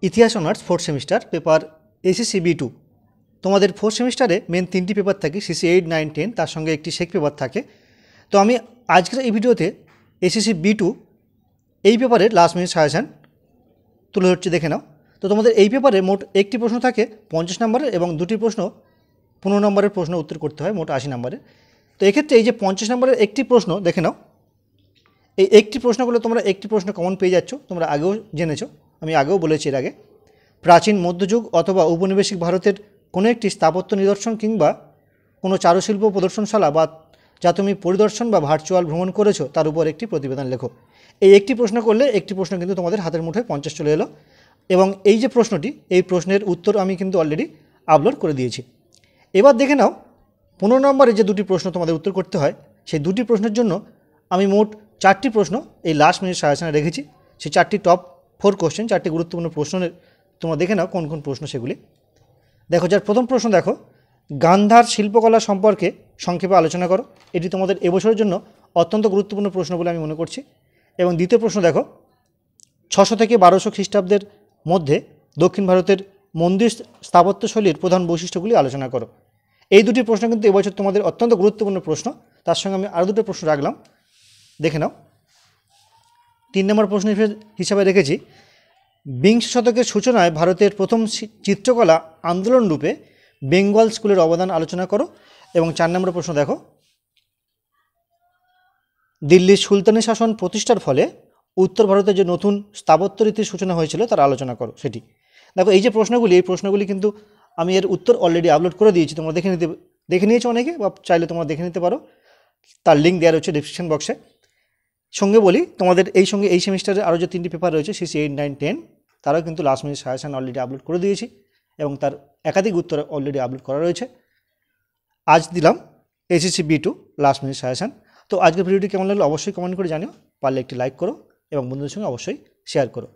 ইতিহাস honours 4th semester paper SSC B2। তোমাদের 4th সেমিস্টারে মেন 3টি পেপার থাকে, সিসি 8, 9, 10, তার সঙ্গে একটি শেক পেপার থাকে। তো আমি আজকের এই ভিডিওতে এসএসসি B2 এই পেপারের লাস্ট মিনিট সাজেশান তুলে ধরছি, দেখে নাও। তো তোমাদের এই পেপারে মোট একটি প্রশ্ন থাকে 50 নম্বরের এবং দুটি প্রশ্ন 15 নম্বরের প্রশ্ন উত্তর করতে হয়, মোট 80 নম্বরের। তো এক্ষেত্রে এই যে 50 নম্বরের একটি প্রশ্ন দেখে নাও, এই একটি প্রশ্ন করলে তোমরা একটি প্রশ্ন কমন পেয়ে যাচ্ছ, তোমরা আগেও জেনেছো, আমি আগেও বলেছি এর আগে। প্রাচীন মধ্যযুগ অথবা ঔপনিবেশিক ভারতের কোনো একটি স্থাপত্য নিদর্শন কিংবা কোনো চারুশিল্প প্রদর্শনশালা বা যা তুমি পরিদর্শন বা ভার্চুয়াল ভ্রমণ করেছো তার উপর একটি প্রতিবেদন লেখো। এই একটি প্রশ্ন করলে একটি প্রশ্ন কিন্তু তোমাদের হাতের মুঠোয় 50 চলে এলো। এবং এই যে প্রশ্নটি, এই প্রশ্নের উত্তর আমি কিন্তু অলরেডি আপলোড করে দিয়েছি। এবার দেখে নাও 15 নম্বরে যে দুটি প্রশ্ন তোমাদের উত্তর করতে হয়, সেই দুটি প্রশ্নের জন্য আমি মোট 4টি প্রশ্ন এই লাস্ট মিনিট সাজেশনে রেখেছি। সেই 4টি টপ 4 কোশ্চেন, 4টি গুরুত্বপূর্ণ প্রশ্নের তোমরা দেখে নাও কোন কোন প্রশ্ন সেগুলি। দেখো, যার প্রথম প্রশ্ন দেখো, গান্ধার শিল্পকলা সম্পর্কে সংক্ষেপে আলোচনা করো। এটি তোমাদের এবছরের জন্য অত্যন্ত গুরুত্বপূর্ণ প্রশ্ন বলে আমি মনে করছি। এবং দ্বিতীয় প্রশ্ন দেখো, 600 থেকে 1200 খ্রিস্টাব্দের মধ্যে দক্ষিণ ভারতের মন্দির স্থাপত্যশৈলীর প্রধান বৈশিষ্ট্যগুলি আলোচনা করো। এই দুটি প্রশ্ন কিন্তু এবছর তোমাদের অত্যন্ত গুরুত্বপূর্ণ প্রশ্ন। তার সঙ্গে আমি আরও দুটো প্রশ্ন রাখলাম, দেখে নাও। 3 নম্বর প্রশ্ন হিসাবে রেখেছি, বিংশ শতকের সূচনায় ভারতের প্রথম চিত্রকলা আন্দোলন রূপে বেঙ্গল স্কুলের অবদান আলোচনা করো। এবং 4 নম্বর প্রশ্ন দেখো, দিল্লির সুলতানি শাসন প্রতিষ্ঠার ফলে উত্তর ভারতে যে নতুন স্থাপত্য রীতির সূচনা হয়েছিল তার আলোচনা করো সেটি। দেখো, এই যে প্রশ্নগুলি, এই প্রশ্নগুলি কিন্তু আমি এর উত্তর অলরেডি আপলোড করে দিয়েছি, তোমরা দেখে নিয়েছো অনেকে, বা চাইলে তোমরা দেখে নিতে পারো, তার লিঙ্ক দেওয়া রয়েছে ডিসক্রিপশন বক্সে। সঙ্গে বলি, তোমাদের এই সঙ্গে এই সেমিস্টারে আরও যে 3টি পেপার রয়েছে, সিসি 8, 9, 10, তারাও কিন্তু last minute suggestion already upload করে দিয়েছি এবং তার একাধিক উত্তর অলরেডি আপলোড করা রয়েছে। আজ দিলাম SSC B2 last minute suggestion. তো আজকের ভিডিওটি কেমন লাগলো অবশ্যই কমেন্ট করে জানিও, পারলে একটি লাইক করো এবং বন্ধুদের সঙ্গে অবশ্যই শেয়ার করো।